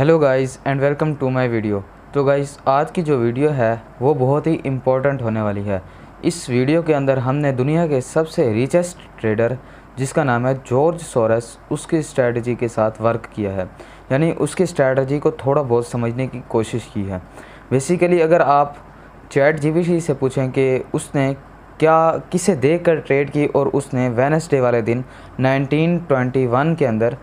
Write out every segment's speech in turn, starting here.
Hello guys and welcome to my video. तो guys आज की जो वीडियो है वो बहुत ही इम्पोर्टेंट होने वाली है। इस वीडियो के अंदर हमने दुनिया के सबसे रिचेस्ट ट्रेडर जिसका नाम है जॉर्ज सोरस उसकी स्ट्रैटेजी के साथ वर्क किया है, यानी उसकी स्ट्रैटेजी को थोड़ा बहुत समझने की कोशिश की है। बेसिकली अगर आप चैट जीपीटी से पूछें कि उसने क्या किसे देखकर ट्रेड की और उसने वेडनेसडे वाले दिन 1921 के अंदर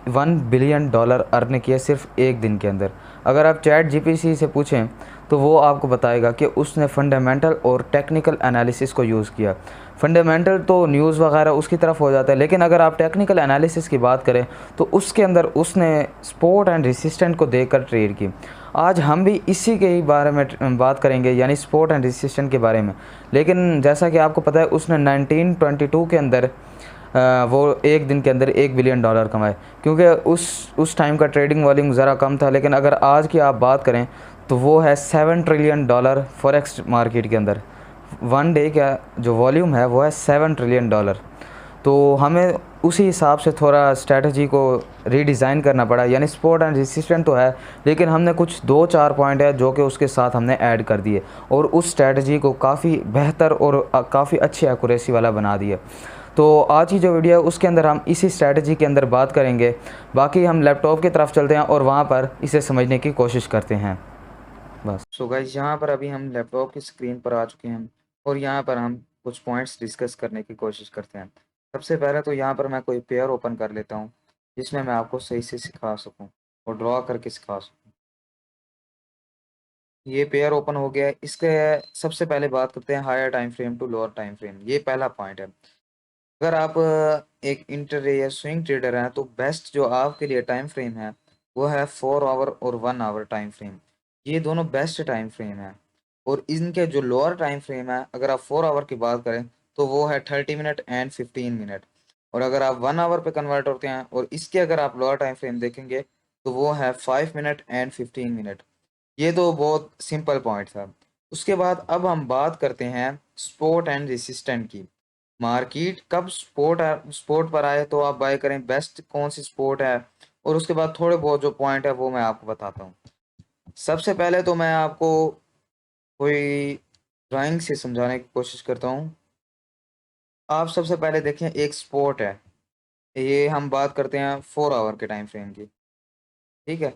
$1 बिलियन अर्न किए सिर्फ एक दिन के अंदर। अगर आप चैट जीपीटी से पूछें तो वो आपको बताएगा कि उसने फंडामेंटल और टेक्निकल एनालिसिस को यूज़ किया। फंडामेंटल तो न्यूज़ वगैरह उसकी तरफ हो जाता है, लेकिन अगर आप टेक्निकल एनालिसिस की बात करें तो उसके अंदर उसने सपोर्ट एंड रेसिस्टेंट को देखकर ट्रेड की। आज हम भी इसी के ही बारे में बात करेंगे, यानी सपोर्ट एंड रेसिस्टेंट के बारे में। लेकिन जैसा कि आपको पता है उसने 1922 के अंदर वो एक दिन के अंदर $1 बिलियन कमाए, क्योंकि उस टाइम का ट्रेडिंग वॉल्यूम ज़रा कम था। लेकिन अगर आज की आप बात करें तो वो है $7 ट्रिलियन फॉरेक्स मार्केट के अंदर। वन डे का जो वॉल्यूम है वो है $7 ट्रिलियन। तो हमें उसी हिसाब से थोड़ा स्ट्रेटजी को रीडिज़ाइन करना पड़ा, यानी सपोर्ट एंड रेसिस्टेंट तो है, लेकिन हमने कुछ 2-4 पॉइंट है जो कि उसके साथ हमने ऐड कर दिए और उस स्ट्रेटजी को काफ़ी बेहतर और काफ़ी अच्छी एक्यूरेसी वाला बना दिया। तो आज की जो वीडियो है उसके अंदर हम इसी स्ट्रैटेजी के अंदर बात करेंगे। बाकी हम लैपटॉप की तरफ चलते हैं और वहाँ पर इसे समझने की कोशिश करते हैं। बस सो गाइस, यहाँ पर अभी हम लैपटॉप की स्क्रीन पर आ चुके हैं और यहाँ पर हम कुछ पॉइंट्स डिस्कस करने की कोशिश करते हैं। सबसे पहले तो यहाँ पर मैं कोई पेयर ओपन कर लेता हूँ जिसमें मैं आपको सही से सिखा सकूँ और ड्रॉ करके सिखा सकूँ। ये पेयर ओपन हो गया है। इसके सबसे पहले बात करते हैं higher time frame to lower time frame. ये पहला पॉइंट है। अगर आप एक इंटर या स्विंग ट्रेडर हैं तो बेस्ट जो आपके लिए टाइम फ्रेम है वो है 4 आवर और 1 आवर टाइम फ्रेम। ये दोनों बेस्ट टाइम फ्रेम है। और इनके जो लोअर टाइम फ्रेम है, अगर आप 4 आवर की बात करें तो वो है 30 मिनट एंड 15 मिनट। और अगर आप 1 आवर पे कन्वर्ट होते हैं और इसके अगर आप लोअर टाइम फ्रेम देखेंगे तो वो है 5 मिनट एंड 15 मिनट। ये तो बहुत सिंपल पॉइंट था। उसके बाद अब हम बात करते हैं सपोर्ट एंड रेसिस्टेंट की। मार्केट कब सपोर्ट पर आए तो आप बाय करें, बेस्ट कौन सी सपोर्ट है, और उसके बाद थोड़े बहुत जो पॉइंट है वो मैं आपको बताता हूँ। सबसे पहले तो मैं आपको कोई ड्राइंग से समझाने की कोशिश करता हूँ। आप सबसे पहले देखें, एक सपोर्ट है। ये हम बात करते हैं 4 आवर के टाइम फ्रेम की, ठीक है।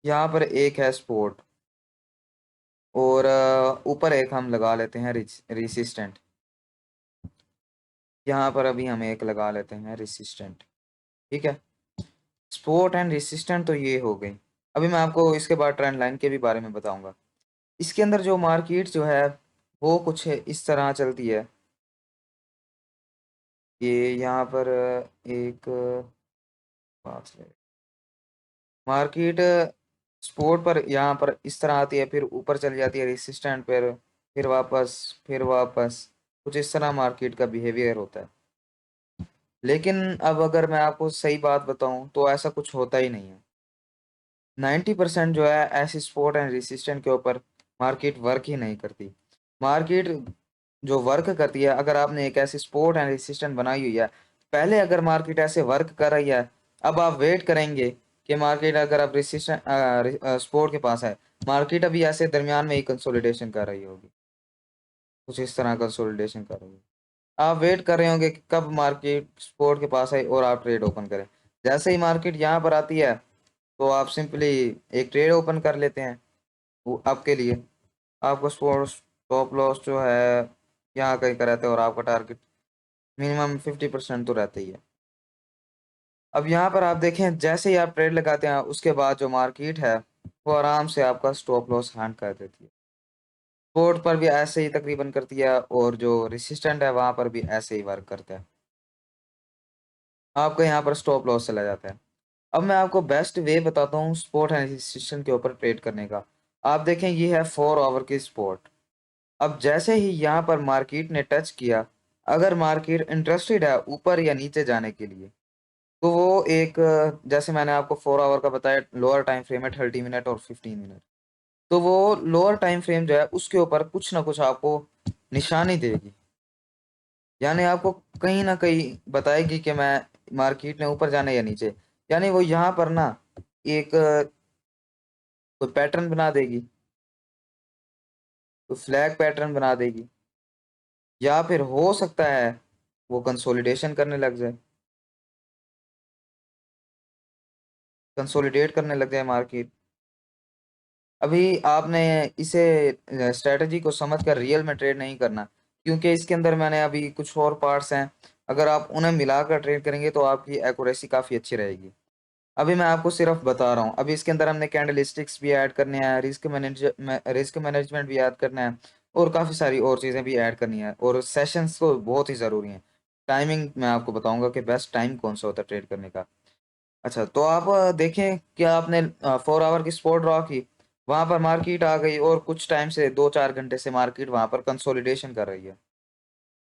यहाँ पर एक है सपोर्ट और ऊपर एक हम लगा लेते हैं रेसिस्टेंट। यहाँ पर अभी हम एक लगा लेते हैं रेसिस्टेंट, ठीक है। सपोर्ट एंड रेसिस्टेंट तो ये हो गई। अभी मैं आपको इसके बाद ट्रेंड लाइन के भी बारे में बताऊंगा। इसके अंदर जो मार्केट जो है वो कुछ इस तरह चलती है। ये यहाँ पर एक बात है, मार्केट सपोर्ट पर यहाँ पर इस तरह आती है, फिर ऊपर चली जाती है रेसिस्टेंट पर, फिर वापस कुछ इस तरह मार्केट का बिहेवियर होता है। लेकिन अब अगर मैं आपको सही बात बताऊं तो ऐसा कुछ होता ही नहीं है। 90% जो है ऐसी सपोर्ट एंड रेसिस्टेंट के ऊपर मार्केट वर्क ही नहीं करती। मार्केट जो वर्क करती है, अगर आपने एक ऐसी सपोर्ट एंड रेसिस्टेंट बनाई हुई है, पहले अगर मार्केट ऐसे वर्क कर रही है, अब आप वेट करेंगे कि मार्केट अगर आप रेसिस्टेंट सपोर्ट के पास है, मार्केट अभी ऐसे दरमियान में ही कंसोलिडेशन कर रही होगी, कुछ इस तरह कंसोलिडेशन कर रही है। आप वेट कर रहे होंगे कि कब मार्केट सपोर्ट के पास आए और आप ट्रेड ओपन करें। जैसे ही मार्केट यहाँ पर आती है तो आप सिंपली एक ट्रेड ओपन कर लेते हैं। वो आपके लिए आपका स्टॉप लॉस जो है यहाँ कहीं का रहता है और आपका टारगेट मिनिमम 50% तो रहता ही है। अब यहाँ पर आप देखें, जैसे ही आप ट्रेड लगाते हैं उसके बाद जो मार्केट है वो आराम से आपका स्टॉप लॉस हैंड कर देती है। सपोर्ट पर भी ऐसे ही तकरीबन करती है और जो रेसिस्टेंट है वहां पर भी ऐसे ही वर्क करता है। आपका यहाँ पर स्टॉप लॉस चला जाता है। अब मैं आपको बेस्ट वे बताता हूँ सपोर्ट एंड रेजिस्टेंस के ऊपर ट्रेड करने का। आप देखें, ये है 4 आवर की सपोर्ट। अब जैसे ही यहाँ पर मार्केट ने टच किया, अगर मार्केट इंटरेस्टेड है ऊपर या नीचे जाने के लिए, तो वो एक जैसे मैंने आपको 4 आवर का बताया, लोअर टाइम फ्रेम है 30 मिनट और 15 मिनट। तो वो लोअर टाइम फ्रेम जो है उसके ऊपर कुछ ना कुछ आपको निशानी देगी, यानी आपको कहीं ना कहीं बताएगी कि मैं मार्केट ने ऊपर जाना या नीचे। यानी वो यहाँ पर ना एक कोई पैटर्न बना देगी, कोई फ्लैग पैटर्न बना देगी, या फिर हो सकता है वो कंसोलिडेशन करने लग जाए, कंसोलिडेट करने लग जाए मार्केट। अभी आपने इसे स्ट्रेटजी को समझकर रियल में ट्रेड नहीं करना, क्योंकि इसके अंदर मैंने अभी कुछ और पार्ट्स हैं, अगर आप उन्हें मिलाकर ट्रेड करेंगे तो आपकी एक्यूरेसी काफ़ी अच्छी रहेगी। अभी मैं आपको सिर्फ बता रहा हूँ। अभी इसके अंदर हमने कैंडलस्टिक्स भी ऐड करने हैं, रिस्क मैनेजमेंट भी ऐड करना है, और काफ़ी सारी और चीज़ें भी ऐड करनी है, और सेशंस तो बहुत ही ज़रूरी हैं। टाइमिंग मैं आपको बताऊंगा कि बेस्ट टाइम कौन सा होता है ट्रेड करने का। अच्छा, तो आप देखें क्या आपने 4 आवर की स्पॉट ड्रॉ की, वहां पर मार्केट आ गई और कुछ टाइम से 2-4 घंटे से मार्केट वहां पर कंसोलिडेशन कर रही है।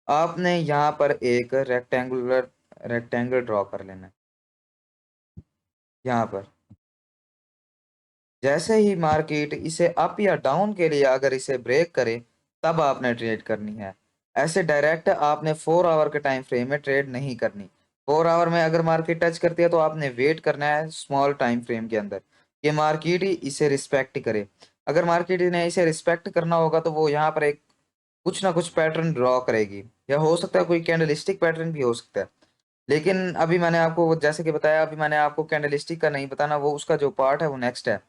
आपने यहाँ पर एक रेक्टेंगल ड्रॉ कर लेना है यहाँ पर। जैसे ही मार्केट इसे अप या डाउन के लिए अगर इसे ब्रेक करे, तब आपने ट्रेड करनी है। ऐसे डायरेक्ट आपने 4 आवर के टाइम फ्रेम में ट्रेड नहीं करनी। 4 आवर में अगर मार्केट टच करती है तो आपने वेट करना है स्मॉल टाइम फ्रेम के अंदर, कि मार्केट ही इसे रिस्पेक्ट करे। अगर मार्केट ने इसे रिस्पेक्ट करना होगा तो वो यहाँ पर एक कुछ ना कुछ पैटर्न ड्रॉ करेगी, या हो सकता है कोई कैंडलिस्टिक पैटर्न भी हो सकता है। लेकिन अभी मैंने आपको जैसे कि बताया, अभी मैंने आपको कैंडलिस्टिक का नहीं बताना, वो उसका जो पार्ट है वो नेक्स्ट है।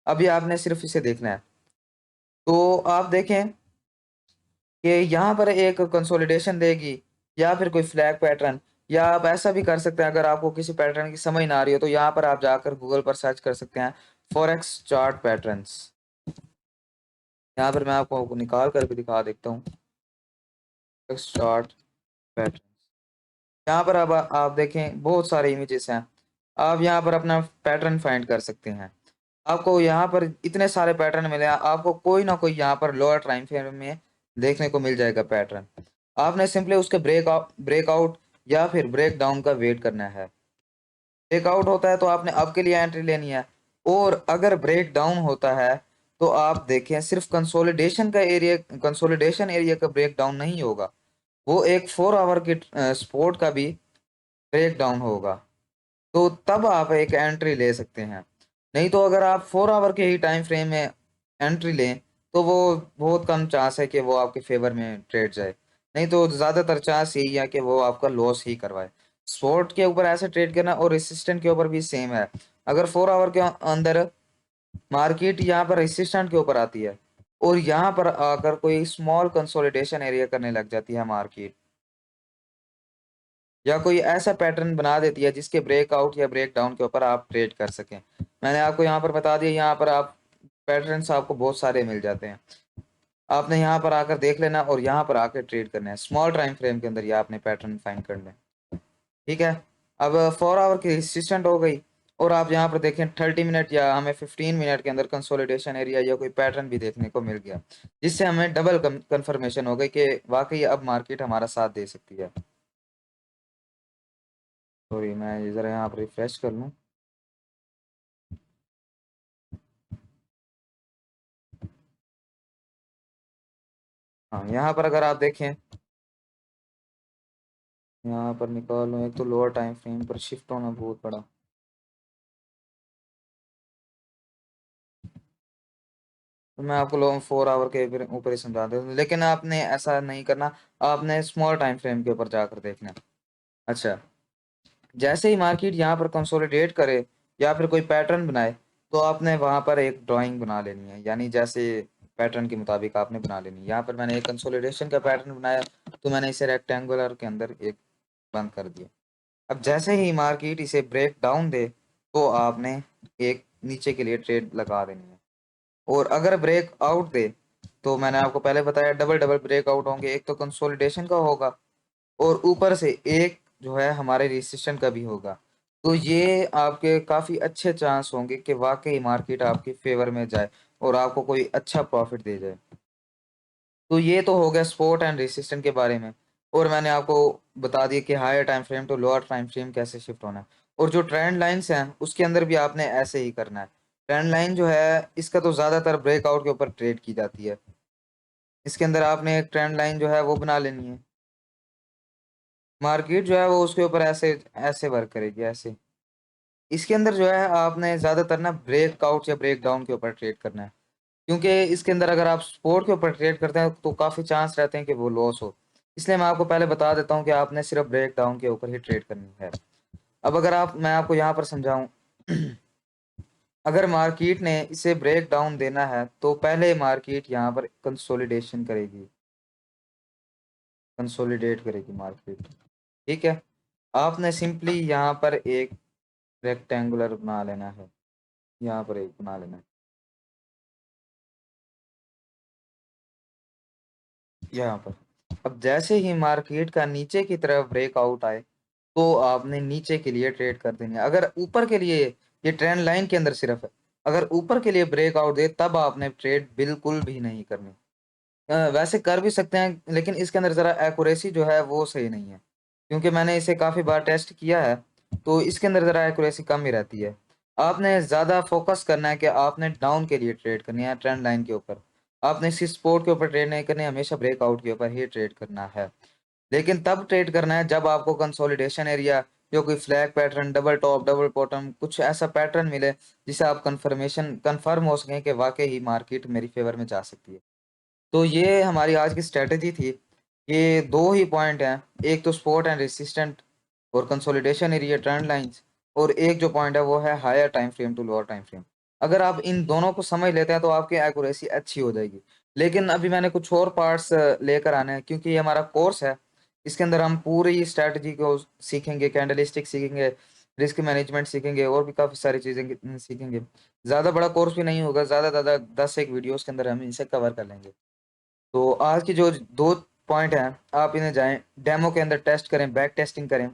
अभी आपने सिर्फ इसे देखना है। तो आप देखें कि यहाँ पर एक कंसोलिडेशन देगी, या फिर कोई फ्लैग पैटर्न, या आप ऐसा भी कर सकते हैं, अगर आपको किसी पैटर्न की समझ ना आ रही हो तो यहाँ पर आप जाकर गूगल पर सर्च कर सकते हैं फॉरेक्स चार्ट पैटर्न्स। यहाँ पर मैं आपको निकाल कर भी दिखा देता हूँ फॉरेक्स चार्ट पैटर्न। यहाँ पर अब आप देखें बहुत सारे इमेजेस हैं, आप यहाँ पर अपना पैटर्न फाइंड कर सकते हैं। आपको यहाँ पर इतने सारे पैटर्न मिले, आपको कोई ना कोई यहाँ पर लोअर टाइम फ्रेम में देखने को मिल जाएगा पैटर्न। आपने सिंपली उसके ब्रेकआउट या फिर ब्रेक डाउन का वेट करना है। ब्रेकआउट होता है तो आपने अब के लिए एंट्री लेनी है, और अगर ब्रेक डाउन होता है तो आप देखें सिर्फ कंसोलिडेशन एरिया का ब्रेक डाउन नहीं होगा, वो एक 4 आवर के सपोर्ट का भी ब्रेक डाउन होगा, तो तब आप एक एंट्री ले सकते हैं। नहीं तो अगर आप 4 आवर के ही टाइम फ्रेम में एंट्री लें तो वो बहुत कम चांस है कि वो आपके फेवर में ट्रेड जाए, नहीं तो ज़्यादातर चांस यही है कि वो आपका लॉस ही करवाए। स्पॉट के ऊपर ऐसे ट्रेड करना और रेसिस्टेंट के ऊपर भी सेम है। अगर 4 आवर के अंदर मार्केट यहाँ पर रेसिस्टेंट के ऊपर आती है और यहाँ पर आकर कोई स्मॉल कंसोलिडेशन एरिया करने लग जाती है मार्केट, या कोई ऐसा पैटर्न बना देती है जिसके ब्रेकआउट या ब्रेक डाउन के ऊपर आप ट्रेड कर सकें। मैंने आपको यहाँ पर बता दिया, यहाँ पर आप पैटर्न्स आपको बहुत सारे मिल जाते हैं। आपने यहाँ पर आकर देख लेना और यहाँ पर आकर ट्रेड करना है स्मॉल टाइम फ्रेम के अंदर, या आपने पैटर्न फाइंड कर लें। ठीक है। अब 4 आवर की रेसिस्टेंट हो गई, और आप यहाँ पर देखें 30 मिनट या हमें 15 मिनट के अंदर कंसोलिडेशन एरिया या कोई पैटर्न भी देखने को मिल गया, जिससे हमें डबल कंफर्मेशन हो गई कि वाकई अब मार्केट हमारा साथ दे सकती है। सॉरी, मैं ये ज़रा यहाँ पर रिफ्रेश कर लूँ। हाँ, यहाँ पर अगर आप देखें, यहाँ पर निकालूँ, एक तो लोअर टाइम फ्रेम पर शिफ्ट होना बहुत बड़ा। तो मैं आपको लोग 4 आवर के ऊपर ही समझा देता हूँ, लेकिन आपने ऐसा नहीं करना, आपने स्मॉल टाइम फ्रेम के ऊपर जाकर देखना है। अच्छा, जैसे ही मार्केट यहाँ पर कंसोलिडेट करे या फिर कोई पैटर्न बनाए, तो आपने वहाँ पर एक ड्राइंग बना लेनी है, यानी जैसे पैटर्न के मुताबिक आपने बना लेनी है। यहाँ पर मैंने एक कंसोलिडेशन का पैटर्न बनाया, तो मैंने इसे रेक्टेंगुलर के अंदर एक बंद कर दिया। अब जैसे ही मार्केट इसे ब्रेक डाउन दे, तो आपने एक नीचे के लिए ट्रेड लगा देनी है, और अगर ब्रेक आउट दे तो मैंने आपको पहले बताया डबल डबल ब्रेकआउट होंगे, एक तो कंसोलिडेशन का होगा और ऊपर से एक जो है हमारे रिसेशन का भी होगा। तो ये आपके काफ़ी अच्छे चांस होंगे कि वाकई मार्केट आपके फेवर में जाए और आपको कोई अच्छा प्रॉफिट दे जाए। तो ये तो हो गया सपोर्ट एंड रेसिस्टेंट के बारे में, और मैंने आपको बता दिया कि higher time frame to lower time frame कैसे शिफ्ट होना है। और जो ट्रेंड लाइंस हैं उसके अंदर भी आपने ऐसे ही करना है। ट्रेंड लाइन जो है इसका तो ज़्यादातर ब्रेकआउट के ऊपर ट्रेड की जाती है। इसके अंदर आपने एक ट्रेंड लाइन जो है वो बना लेनी है। मार्केट जो है वो उसके ऊपर ऐसे ऐसे वर्क करेगी, ऐसे। इसके अंदर जो है आपने ज़्यादातर ना ब्रेकआउट या ब्रेक डाउन के ऊपर ट्रेड करना है, क्योंकि इसके अंदर अगर आप सपोर्ट के ऊपर ट्रेड करते हैं तो काफ़ी चांस रहते हैं कि वो लॉस हो। इसलिए मैं आपको पहले बता देता हूँ कि आपने सिर्फ ब्रेक डाउन के ऊपर ही ट्रेड करनी है। अब अगर मैं आपको यहाँ पर समझाऊं, अगर मार्केट ने इसे ब्रेक डाउन देना है तो पहले मार्केट यहाँ पर कंसोलिडेशन करेगी, कंसोलिडेट करेगी मार्केट। ठीक है, आपने सिंपली यहाँ पर एक रेक्टेंगुलर बना लेना है, यहाँ पर एक बना लेना है यहाँ पर। अब जैसे ही मार्केट का नीचे की तरफ ब्रेकआउट आए तो आपने नीचे के लिए ट्रेड कर देनी है। अगर ऊपर के लिए, ये ट्रेंड लाइन के अंदर सिर्फ है, अगर ऊपर के लिए ब्रेकआउट दे तब आपने ट्रेड बिल्कुल भी नहीं करनी। वैसे कर भी सकते हैं लेकिन इसके अंदर ज़रा एक्यूरेसी जो है वो सही नहीं है, क्योंकि मैंने इसे काफ़ी बार टेस्ट किया है तो इसके अंदर ज़रा एक्यूरेसी कम ही रहती है। आपने ज़्यादा फोकस करना है कि आपने डाउन के लिए ट्रेड करनी है, ट्रेंड लाइन के ऊपर। आपने सिर्फ सपोर्ट के ऊपर ट्रेड नहीं करनी है, हमेशा ब्रेकआउट के ऊपर ही ट्रेड करना है। लेकिन तब ट्रेड करना है जब आपको कंसोलिडेशन एरिया, जो कोई flag pattern, double top, double bottom, कुछ ऐसा पैटर्न मिले जिसे आप कंफर्म हो सकें कि वाकई ही मार्केट मेरी फेवर में जा सकती है। तो ये हमारी आज की स्ट्रेटजी थी। ये दो ही पॉइंट हैं, एक तो सपोर्ट एंड रेसिस्टेंट और कंसोलिडेशन एरिया, ट्रेंड लाइंस, और एक जो पॉइंट है वो है higher time frame to lower time frame. अगर आप इन दोनों को समझ लेते हैं तो आपकी एक्यूरेसी अच्छी हो जाएगी। लेकिन अभी मैंने कुछ और पार्ट्स लेकर आने हैं, क्योंकि ये हमारा कोर्स है। इसके अंदर हम पूरी स्ट्रेटजी को सीखेंगे, कैंडलस्टिक सीखेंगे, रिस्क मैनेजमेंट सीखेंगे और भी काफ़ी सारी चीज़ें सीखेंगे। ज़्यादा बड़ा कोर्स भी नहीं होगा, ज़्यादा ज़्यादा 10 एक वीडियोस के अंदर हम इसे कवर कर लेंगे। तो आज की जो दो पॉइंट हैं, आप इन्हें जाएं डेमो के अंदर टेस्ट करें, बैक टेस्टिंग करें,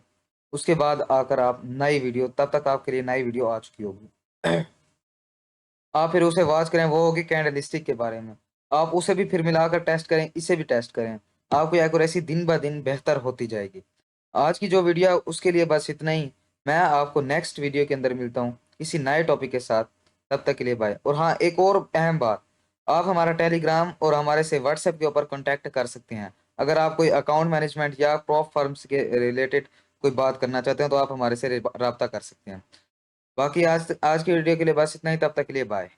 उसके बाद आकर आप नई वीडियो, तब तक आपके लिए नई वीडियो आ चुकी होगी। आप फिर उसे वॉच करें, वो होगी कैंडलस्टिक के बारे में। आप उसे भी फिर मिलाकर टेस्ट करें, इसे भी टेस्ट करें, आपकी एक्यूरेसी दिन ब दिन बेहतर होती जाएगी। आज की जो वीडियो है उसके लिए बस इतना ही। मैं आपको नेक्स्ट वीडियो के अंदर मिलता हूँ किसी नए टॉपिक के साथ। तब तक के लिए बाय। और हाँ, एक और अहम बात, आप हमारा टेलीग्राम और हमारे से व्हाट्सएप के ऊपर कॉन्टैक्ट कर सकते हैं। अगर आप कोई अकाउंट मैनेजमेंट या प्रॉप फर्म्स के रिलेटेड कोई बात करना चाहते हैं तो आप हमारे से रब्ता कर सकते हैं। बाकी आज की वीडियो के लिए बस इतना ही। तब तक के लिए बाय।